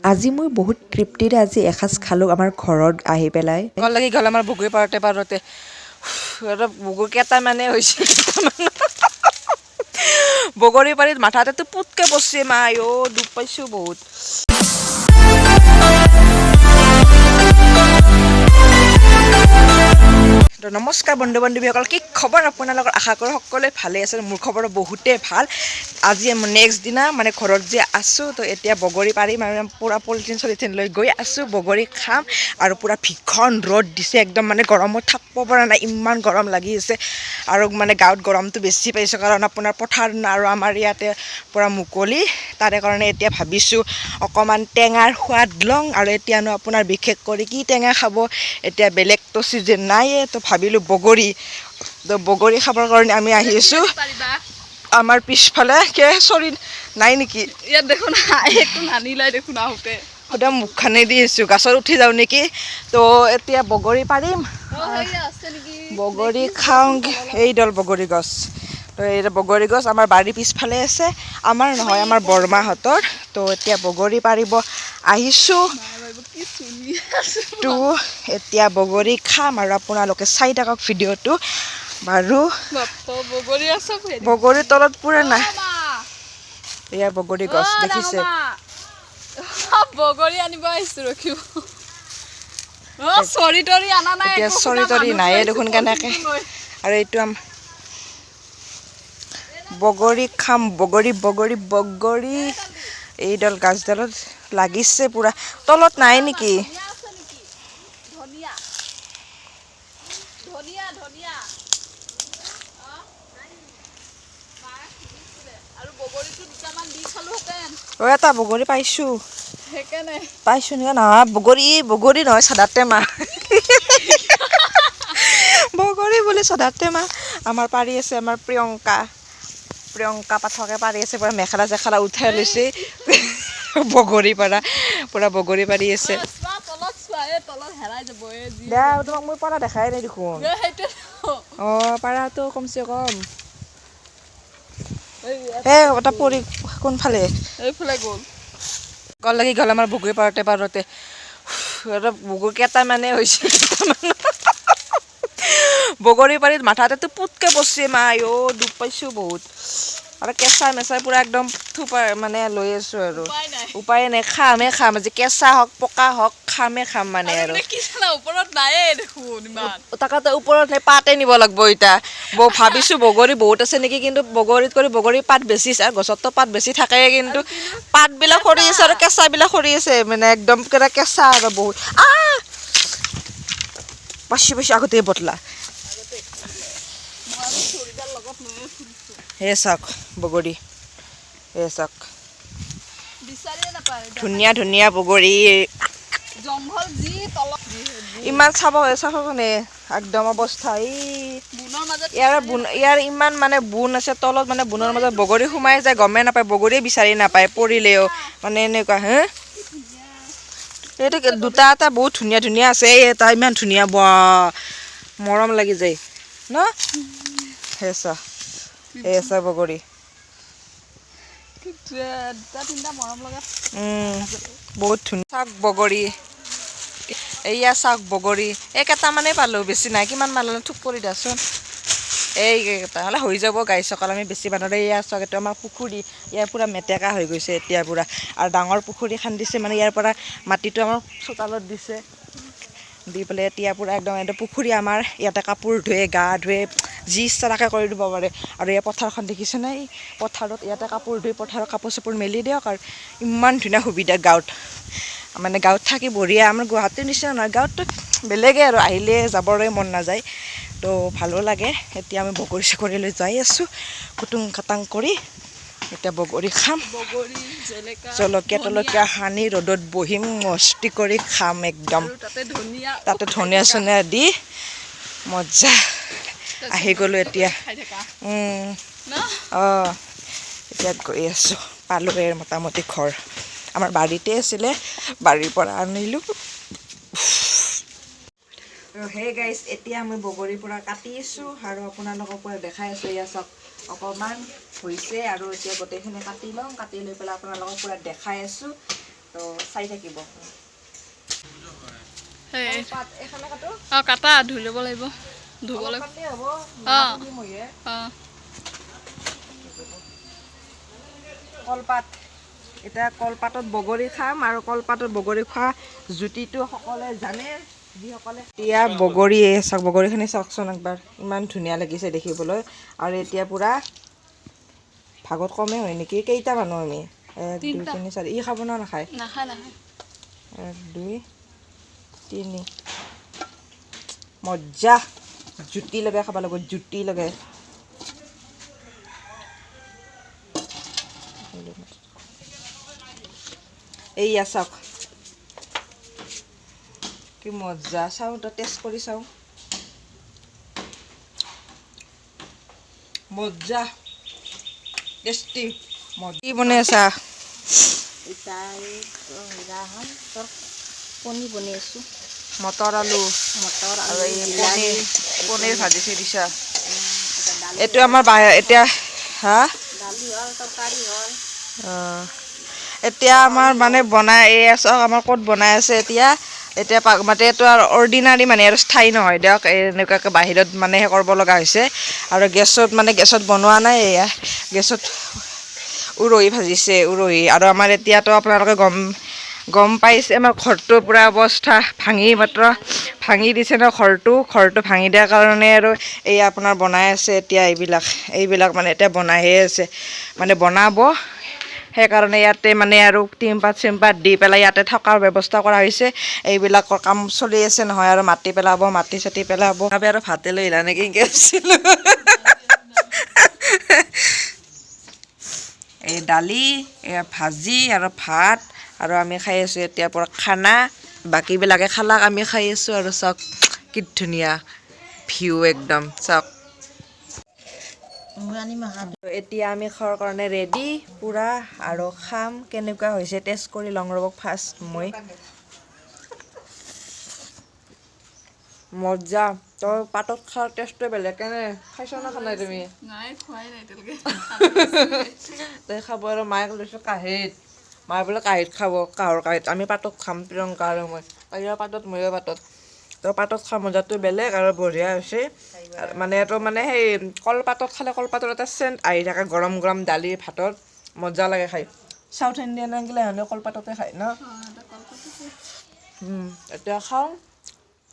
আজি মই বহুত তৃপ্তিৰে আজি এসাঁজ খালোঁ আমাৰ ঘৰত আহি পেলাই। গল লাগি গ'ল আমাৰ বগৰী পাৰোঁতে বগৰী কেইটামানে হৈছে বগৰী পাৰিত মাথাতে পুতকে পৰছে মা দুখ পাইছোঁ বহুত। নমস্কাৰ বন্ধু বান্ধৱীসকল, কি খবৰ আপোনালোকৰ? আশা কৰোঁ সকলোৱে ভালে আছে। মোৰ খবৰ বহুতেই ভাল। আজি নেক্সট দিনা মানে ঘৰত যে আছোঁ, তো এতিয়া বগৰী পাৰিম আৰু পূৰা পলিথিন লৈ গৈ আছোঁ, বগৰী খাম আৰু পূৰা ভীষণ ৰ'দ দিছে একদম, মানে গৰমত থাকিব পৰা নাই, ইমান গৰম লাগি আছে। আৰু মানে গাঁৱত গৰমটো বেছি পাইছোঁ কাৰণ আপোনাৰ পথাৰ আৰু আমাৰ ইয়াতে পূৰা মুকলি, তাৰে কাৰণে এতিয়া ভাবিছোঁ অকণমান টেঙাৰ সোৱাদ লওঁ। আৰু এতিয়ানো আপোনাৰ বিশেষ কৰি কি টেঙা খাব, এতিয়া বেলেগতো চিজন নাইয়ে, তো ভাবিলোঁ বগৰী, তো বগৰী খাবৰ কাৰণে আমি আহিছোঁ আমাৰ পিছফালে। চৰি নাই নেকি ইয়াত দেখোন একো নানিলাই দেখোন আহোঁতে সদায় মুখখানে দি আছোঁ, গছত উঠি যাওঁ নেকি। তো এতিয়া বগৰী পাৰিম, বগৰী খাওঁ। এইডাল বগৰী গছ, তো এই বগৰী গছ আমাৰ বাৰীৰ পিছফালে আছে, আমাৰ নহয় আমাৰ বৰমাহঁতৰ। তো এতিয়া বগৰী পাৰিব আহিছোঁ, তো এতিয়া বগৰী খাম আৰু আপোনালোকে চাই থাকক ভিডিঅ'টো বাৰু। বগৰীৰ তলত পূৰা নাই, এয়া বগৰী গছ দেখিছে। বগৰী আনিব আহিছোঁ, ৰখিব। চৰি তৰি আনা নাই, এতিয়া চৰি তৰি নাইয়ে দেখোন কেনেকৈ। আৰু এইটো বগৰী খাম, বগৰী বগৰী বগৰী এইডাল গাছডালত লাগিছে পূৰা, তলত নাই নেকি? এটা বগৰী পাইছোঁ, পাইছোঁ নেকি? নহয় বগৰী নহয়, চাদাত টেমা বগৰী বুলি চাদাত টেমা। আমাৰ পাৰি আছে, আমাৰ প্ৰিয়ংকা পাঠকে পাৰি আছে, পূৰা মেখেলা চেখেলা উঠাই লৈছে বগৰী পাৰা, পূৰা বগৰী পাৰি আছে। দে তোমাক মই পাৰা দেখাই নাই দেখোন। অঁ পাৰাটো কমচে কম এটা পৰি কোনফালে গল লাগি গ'ল আমাৰ বগৰী পাৰোঁতে বগৰী কেইটামানে হৈছে বগৰী পাৰিত মাথাতে পুতকে পৰছে মা দুখ পাইছোঁ বহুত। আৰু কেঁচা মেচাই পূৰা একদম থোপা মানে লৈ আছোঁ আৰু উপায় নাই, খাম আজি, কেঁচা হওক পকা হওক খাম মানে। আৰু ওপৰত নাইয়ে দেখোন ইমান, তাকে ওপৰত সেই পাতে নিব লাগিব এতিয়া। ভাবিছোঁ বগৰী বহুত আছে নেকি, কিন্তু বগৰীত কৰি বগৰী পাত বেছি আছে, আৰু গছততো পাত বেছি থাকে, কিন্তু পাতবিলাক সৰি আছে আৰু কেঁচাবিলাক সৰি আছে, মানে একদম কেঁচা আৰু বহুত। পাচি আগতে বটলা হে চাওক বগৰী, হে চাওক ধুনীয়া ধুনীয়া বগৰী। ইমান চাব নে একদম অৱস্থা। ইয়াৰ ইমান মানে বুন আছে তলত, মানে বুনৰ মাজত বগৰী সোমাই যায়, গমেই নাপায়, বগৰীয়ে বিচাৰি নাপায় পৰিলেও, মানে এনেকুৱা। এইটো দুটা এটা বহুত ধুনীয়া ধুনীয়া আছে, এটা ইমান ধুনীয়া, বা মৰম লাগি যায় ন। হেঁচা বগৰী বহুত ধুনীয়া। চাওক বগৰী, এইয়া চাওক বগৰী, এইকেইটামানেই পালোঁ, বেছি নাই। কিমান মান ল'লে থোক কৰি দিয়াচোন, এইকেইটা হ'লে হৈ যাব গাইছসকল, আমি বেছি মানুহ। এয়া চাওক, এইটো আমাৰ পুখুৰী, ইয়াৰ পূৰা মেটেকা হৈ গৈছে এতিয়া পূৰা, আৰু ডাঙৰ পুখুৰী খান্দিছে, মানে ইয়াৰ পৰা মাটিটো আমাৰ চোতালত দিছে, দি পেলাই এতিয়া পূৰা একদম পুখুৰী আমাৰ। ইয়াতে কাপোৰ ধুৱে, গা ধুৱে, যি ইচ্ছা তাকে কৰি দিব পাৰে। আৰু এই পথাৰখন দেখিছেনে, এই পথাৰত ইয়াতে কাপোৰ ধুই পথাৰত কাপোৰ চাপোৰ মেলি দিয়ক। আৰু ইমান ধুনীয়া সুবিধা গাঁৱত, মানে গাঁৱত থাকি বঢ়িয়া। আমাৰ গুৱাহাটীৰ নিচিনা নহয়, গাঁৱততো বেলেগে আৰু, আহিলে যাবলৈ মন নাযায়, তো ভালো লাগে। এতিয়া আমি বগৰী চগৰী লৈ যাই আছোঁ কুটুং কাটাং কৰি। এতিয়া বগৰী খাম, জলকীয়া তলকীয়া সানি ৰ'দত বহিম, মস্তি কৰি খাম একদম। তাতে ধনিয়া চনিয়া দি মজা। আহি গ'লোঁ এতিয়া, এতিয়া গৈ আছোঁ, পালোঁৱে মোটামুটি ঘৰ। আমাৰ বাৰীতে আছিলে, বাৰীৰ পৰা আনিলোঁ। হে গাইছ, এতিয়া আমি বগৰীৰ পৰা কাটিছোঁ আৰু আপোনালোকক পৰা দেখাই আছোঁ। এয়া চাওক অকণমান হৈছে, আৰু এতিয়া গোটেইখিনি কাটি লওঁ, কাটি লৈ পেলাই আপোনালোকক পূৰা দেখাই আছোঁ। তো তো চাই থাকিব সেই পাত এখানে কাটো কাটা ধুই ল'ব লাগিব ধুব লাগিব কাটলেই হ'ব অঁ মইয়ে অঁ কলপাত এতিয়া কলপাতত বগৰী খাম আৰু কলপাতত বগৰী খোৱা জুতিটো সকলোৱে জানে যিসকলে এতিয়া বগৰী চাওক বগৰীখিনি চাওকচোন একবাৰ ইমান ধুনীয়া লাগিছে দেখিবলৈ আৰু এতিয়া পূৰা ভাগত কমেই হয় নেকি কেইটা মানুহ আমি 1 2 3 4 ই খাব না নাখায় নাখায় নাখায় 1 2 3 মজ্জা জুতি লগাই খাব লাগিব জুতি লগাই এইয়া চাওক কি মজ্জা চাওঁ তো টেষ্ট কৰি চাওঁ মজ্জা টেষ্টি কি বনাই আছা কণী বনাই আছোঁ মটৰ আলু মটৰ আৰু এই পনীৰ ভাজি থৈ দিছা এইটো আমাৰ এতিয়া হা দালি হ'ল তৰকাৰী হ'ল এতিয়া আমাৰ মানে বনাই চাওক আমাৰ ক'ত বনাই আছে এতিয়া মানে এইটো আৰু অৰ্ডিনাৰী মানে আৰু স্থায়ী নহয় দিয়ক এনেকুৱাকৈ বাহিৰত মানে সেই কৰিব লগা হৈছে আৰু গেছত বনোৱা নাই এয়া গেছত উৰহি ভাজিছে উৰহি আৰু আমাৰ এতিয়াতো আপোনালোকে গম পাইছে আমাৰ ঘৰটোৰ পূৰা অৱস্থা ভাঙি দিছে ন ঘৰটো ভাঙি দিয়াৰ কাৰণে আৰু এই আপোনাৰ বনাই আছে এতিয়া এইবিলাক মানে এতিয়া বনাইহে আছে মানে বনাব সেইকাৰণে ইয়াতে মানে আৰু টিংপাত চিমপাত দি পেলাই ইয়াতে থকাৰ ব্যৱস্থা কৰা হৈছে এইবিলাকৰ কাম চলি আছে নহয় আৰু মাটি চাটি পেলাব আৰু ভাতে লৈ আহিলা নেকি আছিলোঁ এই দালি ভাজি আৰু ভাত আৰু আমি খাই আছোঁ এতিয়া পৰা খানা বাকীবিলাকে খালাক আমি খাই আছোঁ আৰু চাওক কি ধুনীয়া ভিউ একদম চাওক এতিয়া আমি খোৱাৰ কাৰণে ৰেডি পূৰা আৰু খাম কেনেকুৱা হৈছে টেষ্ট কৰি লওঁ ৰ'ব ফাৰ্ষ্ট মই মজ্জা তই পাতত খোৱাৰ টেষ্টটোৱে বেলেগ কেনে খাইছ না খোৱা নাই তুমি নাই খোৱাই নাই এতিয়ালৈকে তই খাব আৰু মায়ে লৈছোঁ কাঁহীত মায়ে বোলে কাঁহীত খাব কাঁহৰ কাঁহীত আমি পাতত খাম প্ৰিয়ংকা আৰু মই তাইও পাতত ময়ো পাতত তো পাতত খোৱা মজাটো বেলেগ আৰু বঢ়িয়া হৈছে মানে এইটো মানে সেই কলপাতত খালে কলপাতৰ এটা চেণ্ট আহি থাকে গৰম গৰম দালি ভাতত মজা লাগে খাই চাউথ ইণ্ডিয়ান গিলা হ'লেও কলপাততে খায় ন এতিয়া খাওঁ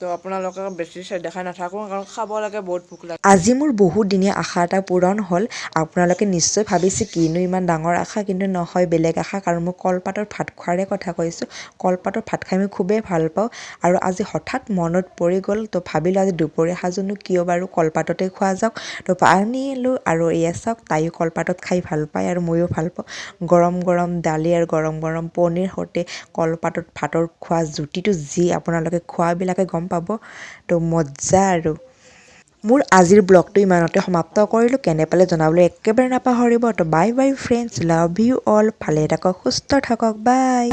তো আপোনালোকে বেছি দেখাই নাথাকোঁ কাৰণ খাব লাগে বহুত ভোক লাগে আজি মোৰ বহুত দিনীয়া আশা এটা পূৰণ হ'ল আপোনালোকে নিশ্চয় ভাবিছে কিনো ইমান ডাঙৰ আশা কিন্তু নহয় বেলেগ আশা কাৰণ মই কলপাতৰ ভাত খোৱাৰে কথা কৈছোঁ কলপাতৰ ভাত খাই মই খুবেই ভাল পাওঁ আৰু আজি হঠাৎ মনত পৰি গ'ল তো ভাবিলোঁ আজি দুপৰীয়া সাজনো কিয় বাৰু কলপাততে খোৱা যাওক তো আনিলোঁ আৰু এয়া চাওক তাইও কলপাতত খাই ভাল পায় আৰু ময়ো ভাল পাওঁ গৰম গৰম দালি আৰু গৰম গৰম পনীৰ সৈতে কলপাতত ভাতৰ খোৱা জুতিটো যি আপোনালোকে খোৱাবিলাকে গম পাব তো মজ্জা আৰু মোৰ আজিৰ ব্লগটো ইমানতে সমাপ্ত কৰিলোঁ কেনে পালে জনাবলৈ একেবাৰে নাপাহৰিব তো bye bye friends love you all ভালে থাকক সুস্থ থাকক বাই